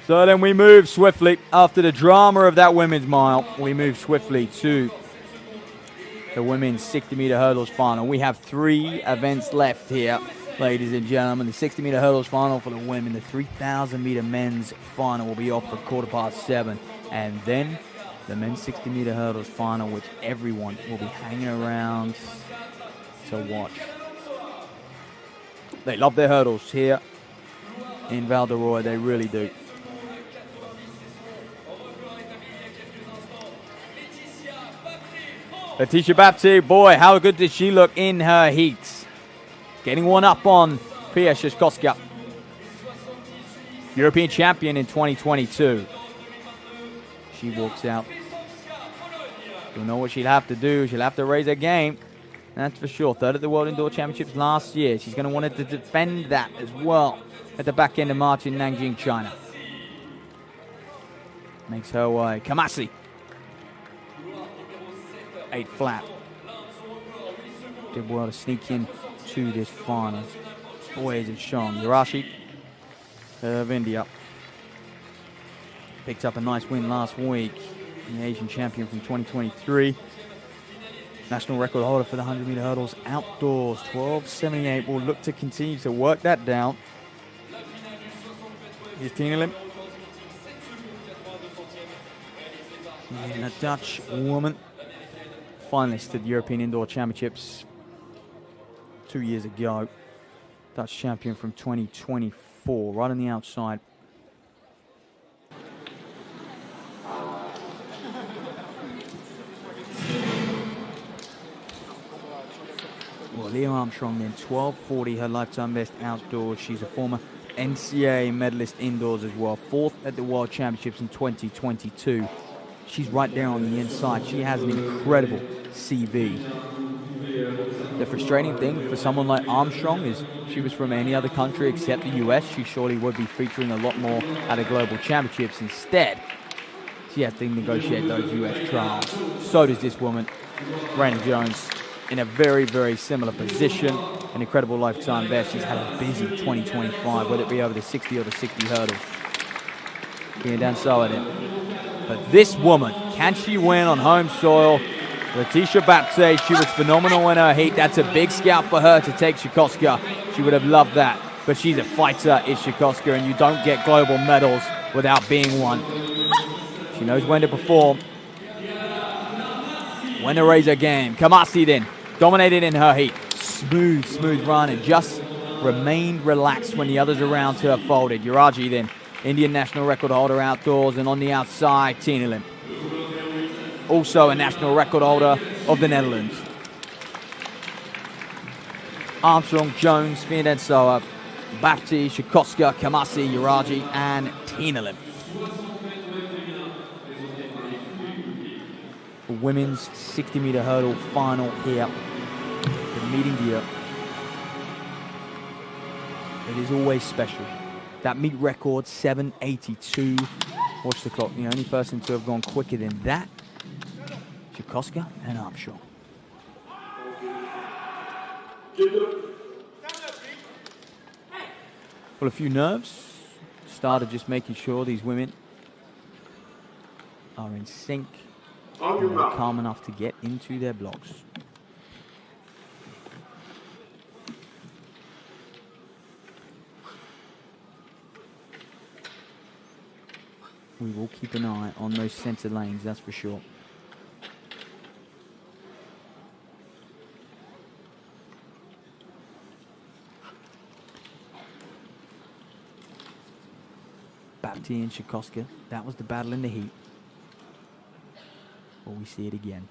So then we move swiftly, after the drama of that women's mile, we move swiftly to the women's 60-meter hurdles final. We have 3 events left here, ladies and gentlemen. The 60-meter hurdles final for the women, the 3,000-meter men's final will be off for 7:15. And then the men's 60-meter hurdles final, which everyone will be hanging around to watch. They love their hurdles here in Val-de-Reuil, they really do. Laeticia Bapte, boy, how good did she look in her heats. Getting one up on Pia Szyszkowska, European champion in 2022. She walks out. You'll know what she'll have to do. She'll have to raise her game. That's for sure. 3rd at the World Indoor Championships last year. She's going to want to defend that as well at the back end of March in Nanjing, China. Makes her way. Kamasi. 8 flat. Did well to sneak in to this final. Boy, is it strong. Yarashi of India. Picked up a nice win last week. The Asian champion from 2023. National record holder for the 100-meter hurdles outdoors. 12:78. Will look to continue to work that down. Here's Tina Lim. And a Dutch woman. Finalist at the European Indoor Championships 2 years ago. Dutch champion from 2024. Right on the outside. Well, Leah Armstrong then, 12:40, her lifetime best outdoors. She's a former NCAA medalist indoors as well. 4th at the World Championships in 2022. She's right there on the inside. She has an incredible CV. The frustrating thing for someone like Armstrong is she was from any other country except the US. She surely would be featuring a lot more at a global championships. Instead, she has to negotiate those US trials. So does this woman, Raina Jones, in a very, very similar position. An incredible lifetime best. She's had a busy 2025, whether it be over the 60 or the 60 hurdles. Being down solid in. But this woman, can she win on home soil? Laeticia Bapte, she was phenomenal in her heat. That's a big scalp for her to take Szyszkowska. She would have loved that. But she's a fighter, is Szyszkowska, and you don't get global medals without being one. She knows when to perform. When to raise her game. Kamasi then, dominated in her heat. Smooth, smooth run, and just remained relaxed when the others around her folded. Yaraji then, Indian national record holder outdoors, and on the outside, Tina Lim. Also a national record holder of the Netherlands. Armstrong, Jones, Fiandensoa, Bapte, Szyszkowska, Kamasi, Yaraji, and Tina Lim. The women's 60-meter hurdle final here. The meeting gear. It is always special. That meet record, 7:82. Watch the clock. The only person to have gone quicker than that, Szyszkowska and Armstrong. Well, a few nerves. Started just making sure these women are in sync and are calm enough to get into their blocks. We will keep an eye on those center lanes, that's for sure. Bapte and Szyszkowska, that was the battle in the heat. Will we see it again?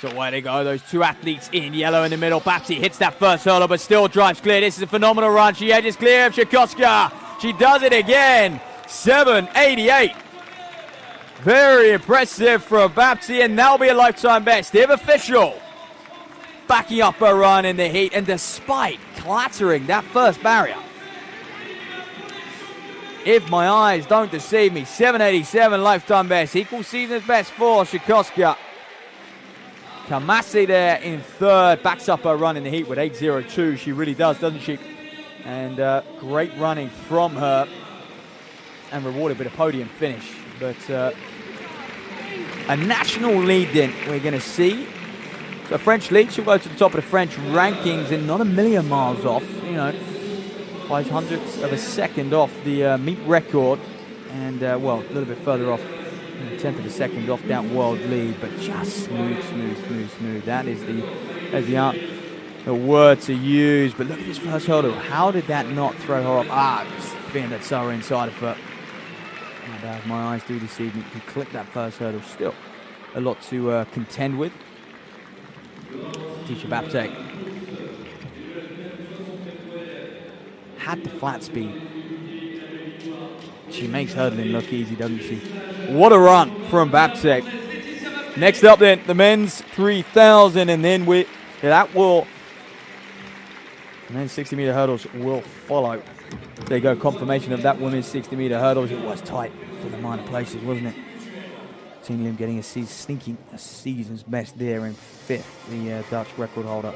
So away they go, those two athletes in yellow in the middle. Bapte hits that first hurdle, but still drives clear. This is a phenomenal run. She edges clear of Szyszkowska. She does it again. 7:88. Very impressive from Bapte, and that'll be a lifetime best, if official. Backing up her run in the heat, and despite clattering that first barrier, if my eyes don't deceive me. 787 lifetime best, equal season's best for Sikoska. Kamasi there in third, backs up her run in the heat with 8.02. She really does, doesn't she? And great running from her, and rewarded with a podium finish. But a national lead then we're going to see. So French lead, she'll go to the top of the French rankings and not a million miles off, you know, 0.05 of a second off the meet record, and well, a little bit further off, a tenth of a second off that world lead, but just smooth. That is the word to use. But look at this first hurdle. How did that not throw her off? Just feeling that so inside of her. And my eyes do deceive me. He clipped that first hurdle. Still a lot to contend with. Laeticia Bapte had the flat speed. She makes hurdling look easy, doesn't she? What a run from Bapte. Next up then, the men's 3,000, and then the men's 60-meter hurdles will follow. There you go, confirmation of that women's 60-meter hurdles. It was tight for the minor places, wasn't it? Teen getting sneaking a season's best there in fifth, the Dutch record holder.